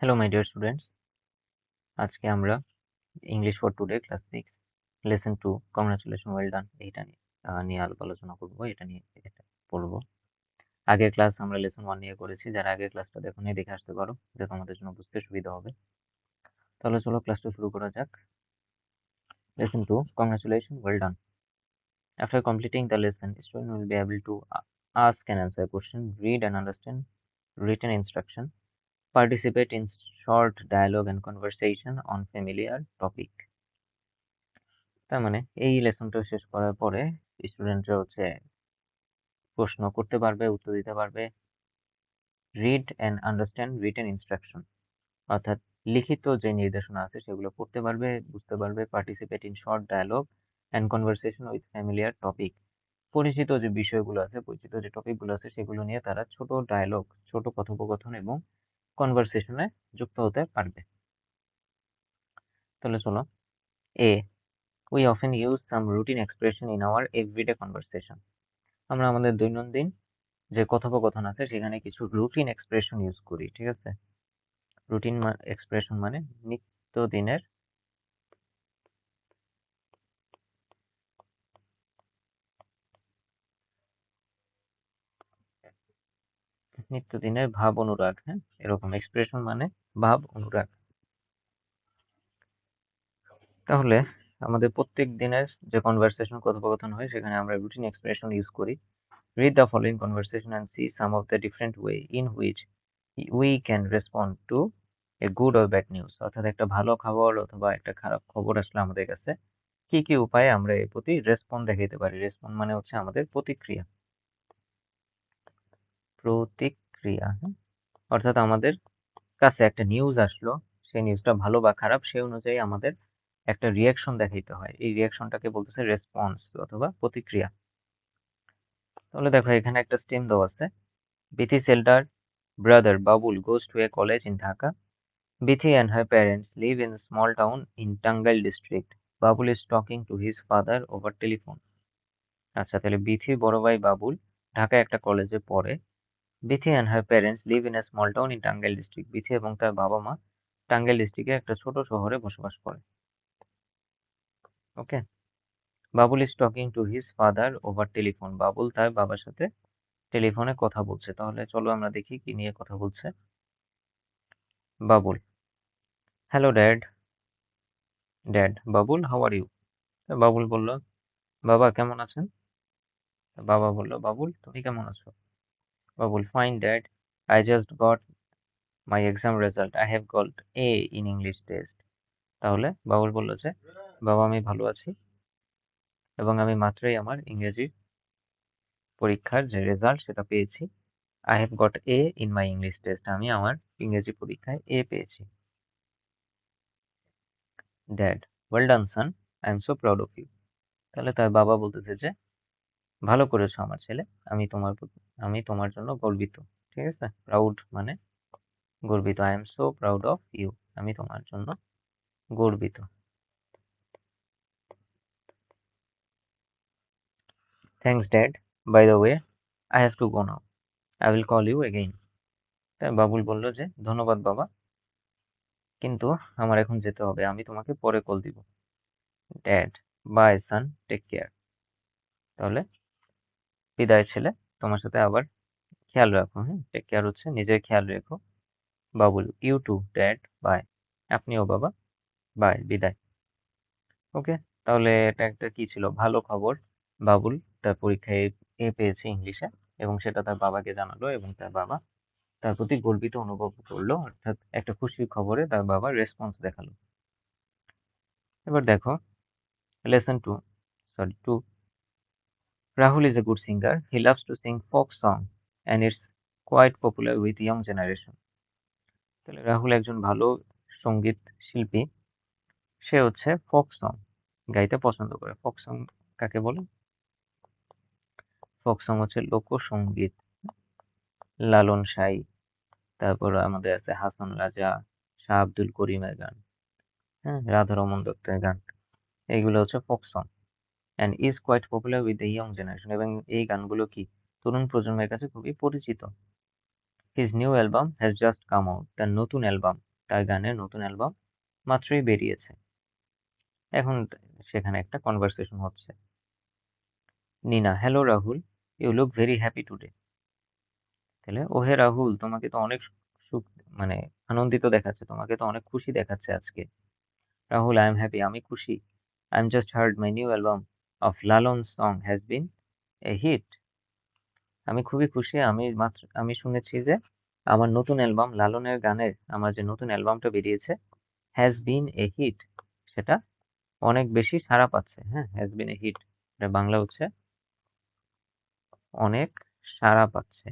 Hello my dear students, আজকে আমরা English for today class 6 lesson 2 congratulation well done এইটা নিয়ে আলোচনা করব। এটা পড়বো। আগের ক্লাস আমরা লেসন 1 নিয়ে করেছি। যারা আগের ক্লাসটা দেখোনি দেখে আসতে পারো, যাতে আমাদের জন্য বুঝতে সুবিধা হবে। তাহলে চলো ক্লাসটা শুরু করা যাক। Lesson 2 congratulation well done. After completing the lesson, student will be able to ask and answer question, read and understand written instruction, participate in short dialogue and conversation on familiar topic. তার মানে এই লেসনটা শেষ করার পরে স্টুডেন্টরা প্রশ্ন করতে পারবে, উত্তর দিতে পারবে, read and understand written instruction, অর্থাৎ লিখিত যে নির্দেশনা আছে সেগুলো পড়তে পারবে, বুঝতে পারবে, participate in short dialogue and conversation with familiar topic, পরিচিত যে বিষয়গুলো আছে, পরিচিত যে টপিকগুলো আছে সেগুলো নিয়ে তারা ছোট ডায়ালগ, ছোট কথোপকথন এবং কনভারসেশনে যুক্ত হতে পারবে। তাহলে চলো, এ we often use some routine expression in our everyday conversation. আমরা আমাদের দৈনন্দিন যে কথোপকথন আছে সেখানে কিছু রুটিন এক্সপ্রেশন ইউজ করি, ঠিক আছে? রুটিন এক্সপ্রেশন মানে নিত্যদিনের নিত্যদিনের ভাব অনুরাগ। হ্যাঁ, এরকম এক্সপ্রেশন মানে ভাব অনুরাগ। তাহলে আমাদের প্রত্যেক দিনের যে কনভারসেশন কথোপকথন হয় সেখানে আমরা রুটিন এক্সপ্রেশন ইউজ করি। Read the following conversation and see some of the different way in which we can respond to a good or bad news. অর্থাৎ একটা ভালো খবর অথবা একটা খারাপ খবর আসলে আমাদের কাছে কি কি উপায়ে আমরা এর প্রতি রেসপন্ড দেখাইতে পারি। রেসপন্ড মানে হচ্ছে আমাদের প্রতিক্রিয়া। হ্যাঁ? অর্থাৎ আমাদের কাছে একটা নিউজ আসলো, সেই নিউজটা ভালো বা খারাপ সেই অনুযায়ী আমাদের একটা রিয়াকশন দেখাইতে হয়। এই রিয়াকশনটাকে বলতেছে রেসপন্স অথবা প্রতিক্রিয়া। তাহলে দেখো এখানে একটা স্টেম দেওয়া আছে। বিথি's elder brother Babul goes to a college in Dhaka. Bithi and her parents live in a small town in Tangal district. Babul is talking to his father over telephone. আচ্ছা, তাহলে বিথির বড় ভাই বাবুল ঢাকায় একটা কলেজে পড়ে। Bithi and her parents live in a small town in Tangal district. Bithi এবং তার বাবা মা টাঙ্গাইল ডিস্ট্রিক্টে একটা ছোট শহরে বসবাস করে। Okay, Babul is talking to his father over telephone. Babul তার বাবার সাথে টেলিফোনে কথা বলছে। তাহলে চলো আমরা দেখি কি নিয়ে কথা বলছে। Babul, hello dad. Dad, Babul how are you? Babul বলল, বাবা কেমন আছেন? বাবা বলল, বাবুল তুমি কেমন আছো? Babul, fine dad, I just got my exam result, I have got A in English test. তাহলে বাবুল বলল যে, বাবা আমি ভালো আছি এবং আমি মাত্রই আমার ইংরেজি পরীক্ষার যে রেজাল্ট সেটা পেয়েছি। I have got A in my English test, আমি আমার ইংরেজি পরীক্ষায় এ পেয়েছি। Dad, well done son, I am so proud of you. তাহলে তার বাবা বলতেছে যে, ভালো করেছো আমার ছেলে, আমি তোমার জন্য গর্বিত। ঠিক আছে, প্রাউড মানে গর্বিত। I am so proud of you, আমি তোমার জন্য গর্বিত। Thanks dad, by the way I have to go now, I will call you again. তাই বাবুল বলল যে, ধন্যবাদ বাবা, কিন্তু আমার এখন যেতে হবে, আমি তোমাকে পরে কল দিব। Dad, bye son, take care. তাহলে বিদায় ছেলে, তোমার সাথে আবার খেয়াল রাখো। হ্যাঁ, টেক কেয়ার হচ্ছে নিজের খেয়াল রেখো। Babul, you too dad, bye. আপনিও বাবা, বাই, বিদায়। ওকে, তাহলে এটা একটা কি ছিল, ভালো খবর। বাবুল তার পরীক্ষায় এ পেয়েছে ইংলিশে এবং সেটা তার বাবাকে জানালো এবং তার বাবা তার প্রতি গর্বিত অনুভব করলো, অর্থাৎ একটা খুশির খবরে তার বাবা রেসপন্স দেখালো। এবার দেখো lesson 2. Rahul is a good singer. He loves to sing folk song and it's quite popular with young generation. তাহলে রাহুল একজন ভালো সঙ্গীত শিল্পী। সে হচ্ছে ফোক সং গাইতে পছন্দ করে। ফোক সং কাকে বলে? ফোক সং হচ্ছে লোকসঙ্গীত, লালন সাঁই, তারপর আমাদের আছে হাসান রাজা, শাহ আব্দুল করিমের গান, হ্যাঁ, রাধারমন দত্তের গান, এইগুলো হচ্ছে folk song and is quite popular with the young generation, এবং এই গানগুলো কি তরুণ প্রজন্মের কাছে খুবই পরিচিত। His new album has just come out, তার নতুন অ্যালবাম তার গানের নতুন অ্যালবাম মাত্রই বেরিয়েছে। এখন সেখানে একটা কনভারসেশন হচ্ছে। Nina, hello Rahul, you look very happy today. তাহলে ওহে রাহুল, তোমাকে তো অনেক সুখ, মানে আনন্দিত দেখাচ্ছে, তোমাকে তো অনেক খুশি দেখাচ্ছে আজকে। রাহুল, আই এম হ্যাপি, আমি খুশি। I am just heard my new album of Lalon song has been a hit. আমি খুবই খুশি, আমি শুনেছি যে আমার নতুন অ্যালবাম লালনের গানের, আমার যে নতুন অ্যালবামটা বেরিয়েছে, হ্যাজ বিন এ হিট, সেটা অনেক বেশি সাড়া পাচ্ছে। হ্যাঁ, হ্যাজ বিন এ হিট, এটা বাংলা হচ্ছে অনেক সাড়া পাচ্ছে।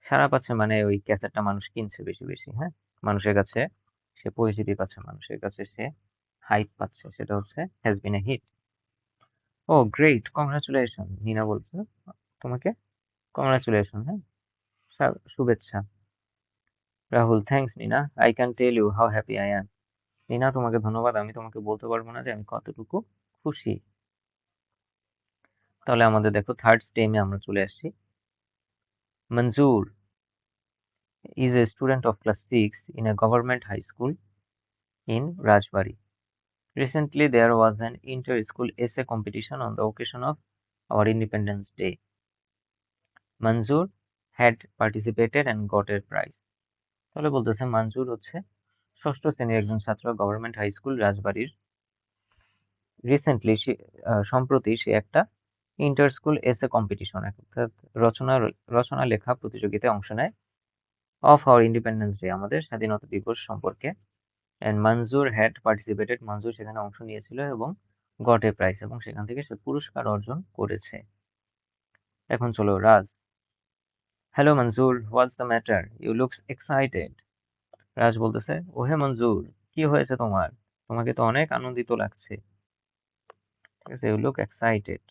সাড়া পাচ্ছে মানে ওই ক্যাসেটটা মানুষ কিনছে বেশি বেশি। হ্যাঁ, মানুষের কাছে সে পরিচিতি পাচ্ছে, মানুষের কাছে সে হাইপ পাচ্ছে, সেটা হচ্ছে has been a hit. Oh great, congratulation, Nina বলছে তোমাকে কংগ্রাচুলেশন। হ্যাঁ, শুভেচ্ছা। Rahul, thanks Nina, I can tell you how happy I am. Nina, তোমাকে ধন্যবাদ, আমি তোমাকে বলতে পারবো না যে আমি কতটুকু খুশি। তাহলে আমাদের দেখো থার্ড স্টেমে আমরা চলে আসছি। মঞ্জুর is a student of class 6 in a government high school in Rajbari. Recently, there was an inter-school essay competition on the occasion of our Independence Day. Manzoor had participated and got a prize. তাহলে বলতেছে মঞ্জুর হচ্ছে ষষ্ঠ শ্রেণীর একজন ছাত্র, government high school রাজবাড়ির। Recently সম্প্রতি সে একটা ইন্টার স্কুল এসে কম্পিটিশন, অর্থাৎ রচনা লেখা প্রতিযোগিতায় অংশ নেয় অফ আওয়ার ইন্ডিপেন্ডেন্স ডে, আমাদের স্বাধীনতা দিবস সম্পর্কে। এন্ড মঞ্জুর হ্যাড পার্টিসিপেটেড, মঞ্জুর সেখানে অংশ নিয়েছিল এবং গট এ প্রাইজ, এবং সেখান থেকে সে পুরস্কার অর্জন করেছে। এখন চলো Raj. Hello Manzur, what's the matter, you looks excited. Raj বলতেছে, ওহে মঞ্জুর, কি হয়েছে তোমার, তোমাকে তো অনেক আনন্দিত লাগছে। ঠিক আছে, you look excited.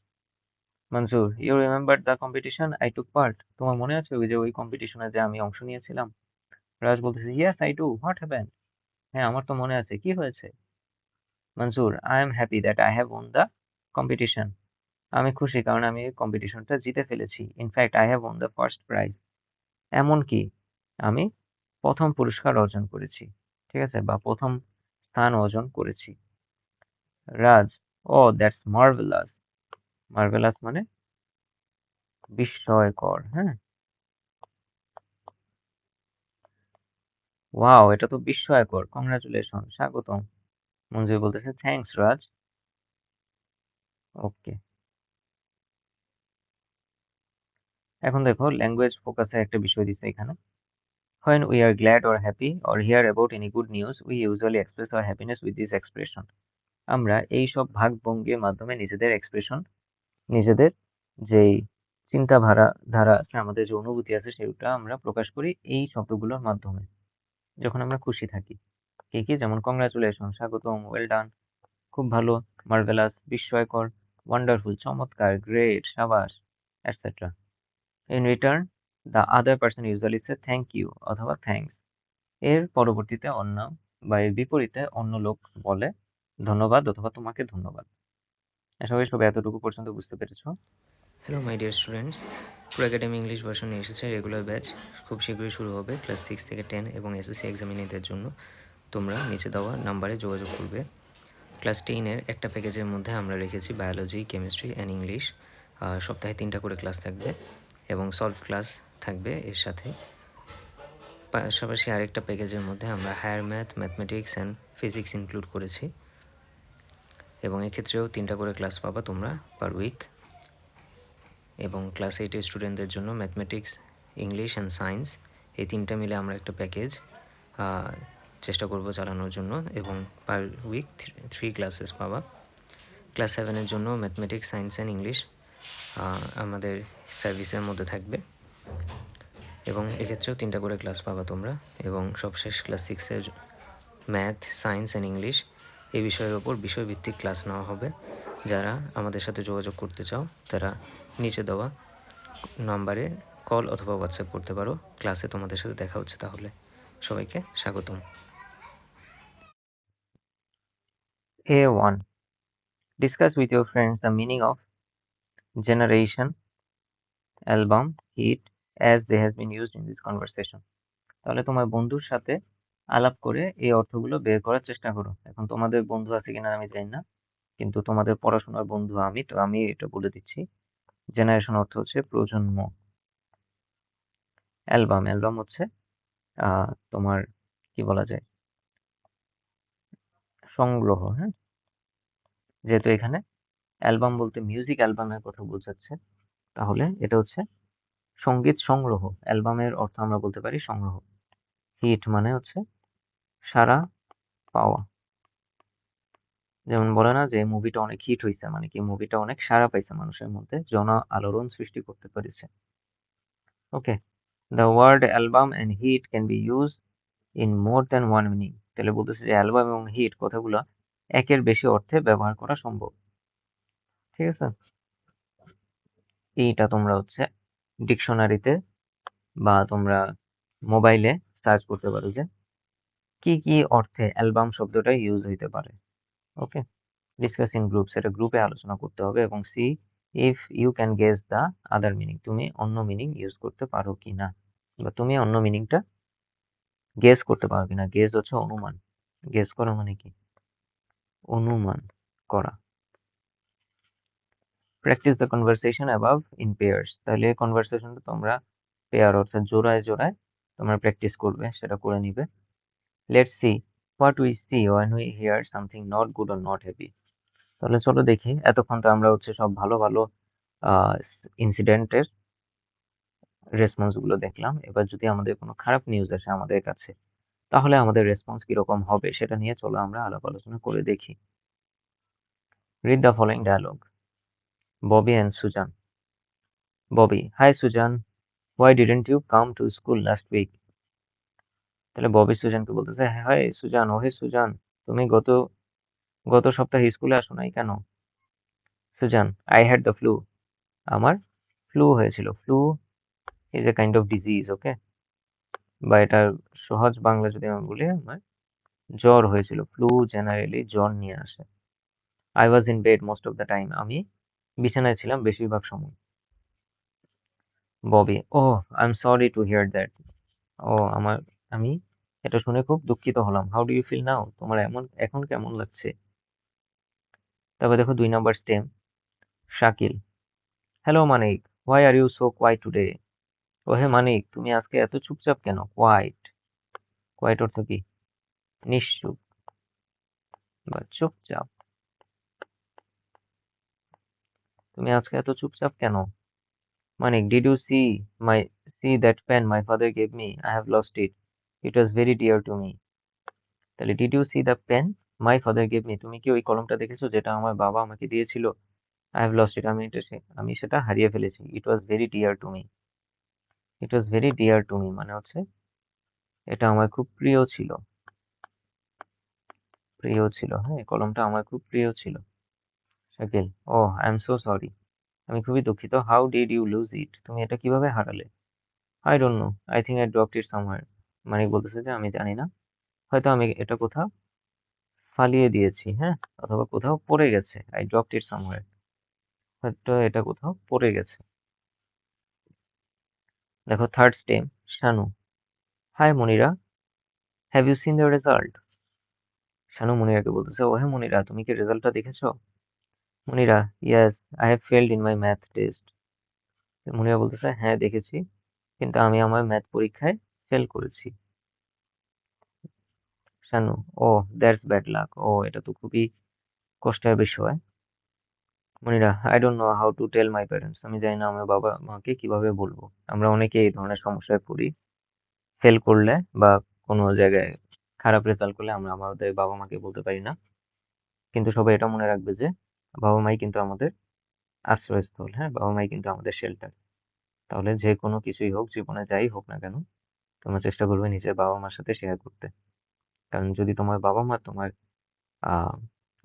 Mansur, you remember the competition I took part, তোমার মনে আছে ওই যে ওই কম্পিটিশনে যে আমি অংশ নিয়েছিলাম? রাজ বলতেছে, yes I do, what happened. হ্যাঁ, আমার তো মনে আছে, কি হয়েছে? Mansur, I am happy that I have won the competition, আমি খুশি কারণ আমি এই কম্পিটিশনটা জিতে ফেলেছি। In fact I have won the first prize, এমনকি আমি প্রথম পুরস্কার অর্জন করেছি। ঠিক আছে, বা প্রথম স্থান অর্জন করেছি। রাজ, ও দ্যাটস মার্ভেলাস। মার্ভেলাস মানে বিস্ময়কর। হ্যাঁ, ওয়াও, এটা তো বিস্ময়কর, কংগ্রাচুলেশন, স্বাগতম। মঞ্জুরি বলতেছে, থ্যাঙ্কস রাজ। ওকে, এখন দেখো ল্যাঙ্গুয়েজ ফোকাসের একটা বিষয় দিছে এখানে। When we are glad or happy or hear about any good news, we usually express our happiness with this expression. আমরা এই সব ভাবভঙ্গির মাধ্যমে নিজেদের এক্সপ্রেশন, নিজেদের যেই চিন্তা ধারা আছে, আমাদের যে অনুভূতি আছে, সেটা আমরা প্রকাশ করি এই শব্দগুলোর মাধ্যমে যখন আমরা খুশি থাকি। কি কি? যেমন কংগ্রাচুলেশন, স্বাগতম, ওয়েল ডান, খুব ভালো, মার্ভেলাস, বিস্ময়কর, ওয়ান্ডারফুল, চমৎকার, গ্রেট, সাবাস, et cetera. In return the other person usually say thank you অথবা থ্যাঙ্কস। এর পরবর্তীতে অন্য বা এর বিপরীতে অন্য লোক বলে ধন্যবাদ অথবা তোমাকে ধন্যবাদ। আশা করি সবাই এতটুকু পর্যন্ত বুঝতে পেরেছো। হ্যালো মাই ডিয়ার স্টুডেন্টস, পুরো একাডেমি ইংলিশ ভার্সন নিয়ে এসেছে রেগুলার ব্যাচ, খুব শীঘ্রই শুরু হবে। ক্লাস 6 থেকে 10 এবং এসএসসি এক্সামিনেদের জন্য তোমরা নিচে দেওয়া নাম্বারে যোগাযোগ করবে। ক্লাস 10-এর একটা প্যাকেজের মধ্যে আমরা রেখেছি বায়োলজি, কেমিস্ট্রি অ্যান্ড ইংলিশ। সপ্তাহে 3টা করে ক্লাস থাকবে এবং সলভ ক্লাস থাকবে এর সাথে। পাশাপাশি আরেকটা প্যাকেজের মধ্যে আমরা higher math, mathematics and physics include করেছি, এবং এক্ষেত্রেও 3টা করে ক্লাস পাবা তোমরা পার উইক। এবং ক্লাস 8-এর স্টুডেন্টদের জন্য ম্যাথমেটিক্স, ইংলিশ অ্যান্ড সায়েন্স, এই 3টা মিলে আমরা একটা প্যাকেজ চেষ্টা করব চালানোর জন্য, এবং পার উইক 3 ক্লাসেস পাবা। ক্লাস 7-এর জন্য ম্যাথমেটিক্স, সায়েন্স অ্যান্ড ইংলিশ আমাদের সার্ভিসের মধ্যে থাকবে, এবং এক্ষেত্রেও 3টা করে ক্লাস পাবা তোমরা। এবং সবশেষ ক্লাস 6-এর ম্যাথ, সায়েন্স অ্যান্ড ইংলিশ এই বিষয়ের ওপর বিষয়ভিত্তিক ক্লাস নেওয়া হবে। যারা আমাদের সাথে যোগাযোগ করতে চাও তারা নিচে দেওয়া নাম্বারে কল অথবা হোয়াটসঅ্যাপ করতে পারো। ক্লাসে তোমাদের সাথে দেখা হচ্ছে তাহলে। সবাইকে স্বাগতম। A1. Discuss with your friends the meaning of generation, album, hit as they has been used in this conversation. তাহলে তোমার বন্ধুর সাথে আলাপ করে এই অর্থগুলো বের করার চেষ্টা করো। এখন তোমাদের বন্ধু আছে কিনা আমি জানি না, কিন্তু তোমাদের পড়াশোনার বন্ধু আমি, তো আমি এটা বলে দিচ্ছি। জেনারেশন অর্থ হচ্ছে প্রজন্ম। অ্যালবাম, অ্যালবাম হচ্ছে তোমার কি বলা যায়, সংগ্রহ, হ্যাঁ। যেহেতু এখানে অ্যালবাম বলতে মিউজিক অ্যালবামের কথা বোঝাচ্ছে, তাহলে এটা হচ্ছে সঙ্গীত সংগ্রহ। অ্যালবামের অর্থ আমরা বলতে পারি সংগ্রহ। হিট মানে হচ্ছে সাড়া পাওয়া। যেমন বলে না যে মুভিটা অনেক হিট হয়েছে, মানে কি মুভিটা অনেক সাড়া পাইছে মানুষের মধ্যে, জন আলোড়ন সৃষ্টি করতে পেরেছে। Okay, the word album and hit can be use in more than one meaning. তাহলে বলতেছে যে অ্যালবাম এবং হিট কথাগুলো একের বেশি অর্থে ব্যবহার করা সম্ভব। ঠিক আছে, এইটা তোমরা হচ্ছে ডিকশনারিতে বা তোমরা মোবাইলে সার্চ করতে পারো যে কি কি অর্থে অ্যালবাম শব্দটা ইউজ হইতে পারে। ওকে, ডিসকাস ইন গ্রুপস, এটা গ্রুপে আলোচনা করতে হবে। এবং see if you can guess the other meaning, তুমি অন্য মিনিং ইউজ করতে পারো কিনা, বা তুমি অন্য মিনিংটা গেস করতে পারো কিনা। গেস হচ্ছে অনুমান, গেস করা মানে কি, অনুমান করা। Practice the conversation above in pairs, তাহলে এই কনভারসেশনটা তোমরা পেয়ার অর্থাৎ জোড়ায় জোড়ায় তোমরা প্র্যাকটিস করবে, সেটা করে নিবে। Let's see what we see when we hear something not good or not happy। তাহলে চলো দেখি, এতক্ষণ তো আমরা হচ্ছে সব ভালো ভালো ইনসিডেন্টের রেসপন্স গুলো দেখলাম। এবার যদি আমাদের কোনো খারাপ নিউজ আসে আমাদের কাছে, তাহলে আমাদের রেসপন্স কিরকম হবে সেটা নিয়ে চলো আমরা আলাপ আলোচনা করে দেখি। Read the following dialogue. Bobby and Susan. Bobby: hi Susan, why didn't you come to school last week. তাহলে ববি সুজানকে বলতেছে, হাই সুজান, ওহে সুজান, তুমি গত গত সপ্তাহে স্কুলে আসো নাই কেন? Susan: I had the flu, আমার ফ্লু হয়েছিল। Flu is a kind of disease, okay, বা এটার সহজ বাংলা যদি আমি বলি, আমার জ্বর হয়েছিল। ফ্লু জেনারেলি জ্বর নিয়ে আসে। I was in bed most of the time, আমি বিছানায় ছিলাম বেশিরভাগ সময়। Bobby: oh, I am sorry to hear that. ও আমার, আমি এটা শুনে খুব দুঃখিত হলাম। How do you feel now, তোমার এখন কেমন লাগছে? তারপর দেখো 2 নম্বর stem, Shakil: hello Manik, why are you so quiet today. ওহে মানিক, তুমি আজকে এত চুপচাপ কেন? কোয়াইট, কোয়াইট অর্থ কি? নিশ্চুপ বা চুপচাপ। তুমি আজকে এত চুপচাপ কেন? Manik: did you see that pen my father gave me, I have lost it, it was very dear to me. তাহলে did you see the pen my father gave me, তুমি কি ওই কলমটা দেখেছো যেটা আমার বাবা আমাকে দিয়েছিল? আই হ্যাভ লস্ট ইট, আমি সেটা হারিয়ে ফেলেছি। It was very dear to me, it was very dear to me মানে হচ্ছে এটা আমার খুব প্রিয় ছিল। প্রিয় ছিল, হ্যাঁ, কলমটা আমার খুব প্রিয় ছিল। Shakil: oh I am so sorry, আমি খুবই দুঃখিত। How did you lose it, তুমি এটা কিভাবে হারালে? I don't know, I think I dropped it somewhere. মানে বলতেছে যে আমি জানি না, হয়তো আমি এটা কোথাও ফালিয়ে দিয়েছি, হ্যাঁ, অথবা কোথাও পড়ে গেছে। আই ড্রপড ইট সামহার, হয়তো এটা কোথাও পড়ে গেছে। দেখো third stem, Shanu: hi Monira, have you seen the result. Shanu মনিরাকে বলতেছে, ওহে মনিরা, তুমি কি রেজাল্টটা দেখেছো? Monira: yes, I have failed in my math test. Monira বলতেছে, হ্যাঁ দেখেছি, কিন্তু আমি আমার ম্যাথ পরীক্ষায় ফেল করেছি। Shanu: oh that's bad luck, ও এটা তো খুবই কষ্টের বিষয়। Monira: I don't know how to tell my parents, আমি জানি না আমার বাবা মাকে কিভাবে বলবো। আমরা অনেকে এই ধরনের সমস্যায় পড়ি। ফেল করলে বা কোনো জায়গায় খারাপ রেজাল্ট করলে আমরা আমাদের বাবা মাকে বলতে পারি না। কিন্তু সবাই এটা মনে রাখবে যে বাবা মাই কিন্তু আমাদের আশ্রয়স্থল, হ্যাঁ, বাবা মাই কিন্তু আমাদের শেল্টার। তাহলে যে কোনো কিছুই হোক, জীবনে যাই হোক না কেন, তোমরা চেষ্টা করবে নিজের বাবা মার সাথে শেয়ার করতে। কারণ যদি তোমার বাবা মা তোমার আহ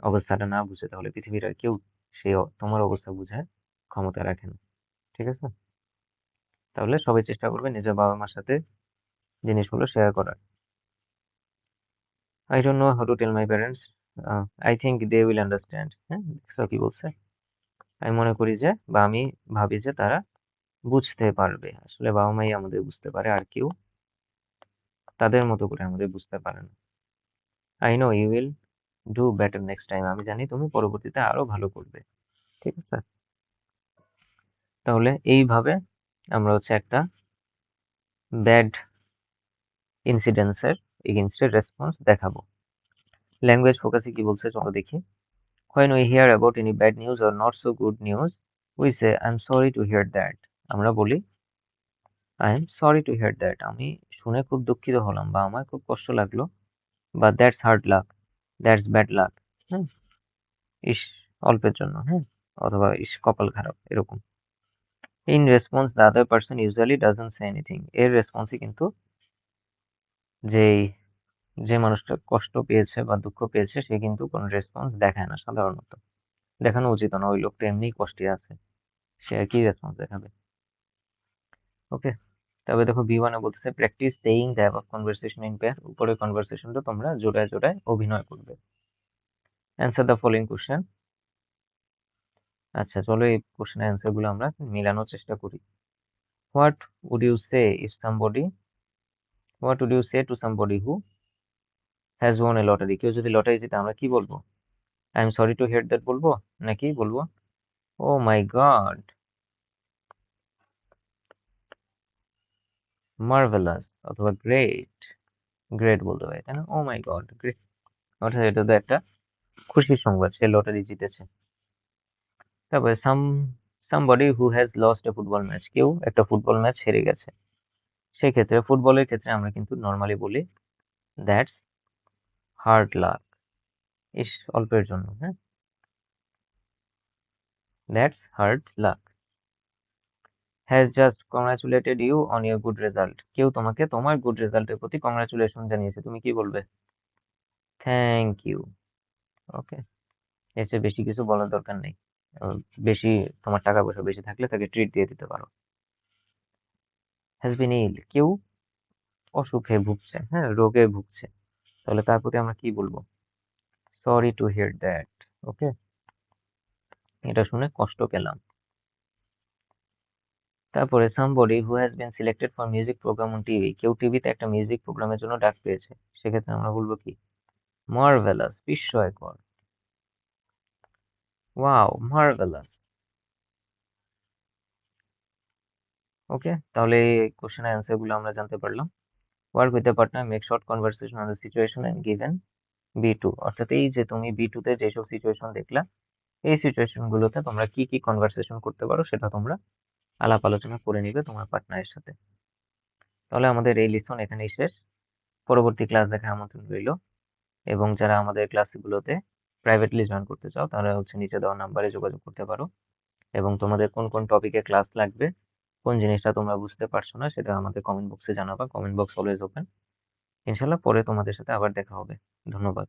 অবস্থাটা না বুঝে, তাহলে পৃথিবীর আর কেউ তোমার অবস্থা বুঝার ক্ষমতা রাখে না। ঠিক আছে, তাহলে সবাই চেষ্টা করবে নিজের বাবা মার সাথে জিনিসগুলো শেয়ার করার। I don't know how to tell my parents, I think they will understand. হ্যাঁ, দেখছো কি বলছে? আমি মনে করি যে, বা আমি ভাবি যে তারা বুঝতে পারবে। আসলে বাবা মাই আমাদের বুঝতে পারে, আর কেউ তাদের মতো করে আমাদের বুঝতে পারে না। I know you will do better next time, আমি জানি তুমি পরবর্তীতে আরো ভালো করবে। ঠিক আছে, তাহলে এইভাবে আমরা হচ্ছে একটা ব্যাড ইনসিডেন্সের এগেনস্টে রেসপন্স দেখাবো। ল্যাঙ্গুয়েজ ফোকাসে কি বলছে চলো দেখি। When we hear about any bad news or not so good news, we say I'm sorry to hear that. আমরা বলি I am sorry to hear that, আমি শুনে খুব দুঃখিত হলাম বা আমার খুব কষ্ট লাগলো, বা that's hard luck, that's bad luck, হ্যাঁ, ইস অল্পের জন্য, হ্যাঁ, অথবা ইস কপাল খারাপ, এরকম। In response the other person usually doesn't say anything, এর রেসপন্সে কিন্তু যেই যে মানুষটা কষ্ট পেয়েছে বা দুঃখ পেয়েছে সে কিন্তু কোনো রেসপন্স দেখায় না সাধারণত, দেখানো উচিত না, ওই লোকটা এমনিই কষ্টে আছে, সে আর কি রেসপন্স দেখাবে। ওকে, তবে দেখো B1 এ বলতেছে practice saying the above conversation in pair, উপরের কনভারসেশনটা তোমরা জোড়ায় জোড়ায় অভিনয় করবে। Answer the following question. আচ্ছা চলো এই কোশ্চেনের অ্যান্সার গুলো আমরা মিলানোর চেষ্টা করি। What would you say if somebody, what would you say to somebody who has won a lottery, কেউ যদি লটারি জিতে আমরা কি বলবো? I am sorry to hear that বলবো, নাকি বলবো ও মাই গড, মার্ভেলাস, অথবা গ্রেট, গ্রেট বলতে পারি তাই না, ও মাই গড গ্রেট, অর্থাৎ এটা তো একটা খুশির সংবাদ, সে লটারি জিতেছে। তারপরে somebody who has lost A football match, কেউ একটা ফুটবল ম্যাচ হেরে গেছে, সেই ক্ষেত্রে ফুটবলের ক্ষেত্রে আমরা কিন্তু নর্মালি বলি দ্যাটস হার্ড লাক, ইস অল্পের জন্য, হ্যাঁ, that's hard luck. Has just congratulated you on your good result, কেউ তোমাকে তোমার গুড রেজাল্টের প্রতি কংগ্রাচুলেশন জানিয়েছে, তুমি কি বলবে? Thank you. ওকে, এর চেয়ে বেশি কিছু বলার দরকার নেই। আহ, বেশি তোমার টাকা পয়সা বেশি থাকলে তাকে ট্রিট দিয়ে দিতে পারো। হ্যাজ বিন ইল, কেউ অসুখে ভুগছে, হ্যাঁ, রোগে ভুগছে, তাহলে তার প্রতি আমরা কি বলবো? Sorry to hear that. Okay, এটা শুনে কষ্ট পেলাম। তারপরে somebody who has been selected for music program on TV, কেউ টিভিতে একটা মিউজিক প্রোগ্রামের জন্য ডাক পেয়েছে, সেক্ষেত্রে আমরা বলবো কি? মার্ভেলাস, বিস্ময়কর, ওয়াও মার্ভেলাস। ওকে, তাহলে এই কোশ্চেনের অ্যান্সার গুলো আমরা জানতে পারলাম। Work with the partner, make short conversation on the situation and given B2, অর্থাৎ এই যে তুমি B2 তে যেসব সিচুয়েশন দেখলা, এই সিচুয়েশন গুলোতে তোমরা কি কি কনভারসেশন করতে পারো সেটা তোমরা আলাপ আলোচনা করে নিবে তোমার পার্টনারের সাথে। তাহলে আমাদের এই লিসন এখানেই শেষ, পরবর্তী ক্লাস দেখার আমন্ত্রণ রইল। এবং যারা আমাদের ক্লাসগুলোতে প্রাইভেটলি জয়েন করতে চাও তারা হচ্ছে নিচে দেওয়া নাম্বারে যোগাযোগ করতে পারো, এবং তোমাদের কোন কোন টপিকে ক্লাস লাগবে, কোন জিনিসটা তোমরা বুঝতে পারছো না সেটা আমাদের কমেন্ট বক্সে জানাবা, কমেন্ট বক্স অলওয়েজ ওপেন। ইনশাল্লাহ পরে তোমাদের সাথে আবার দেখা হবে। ধন্যবাদ।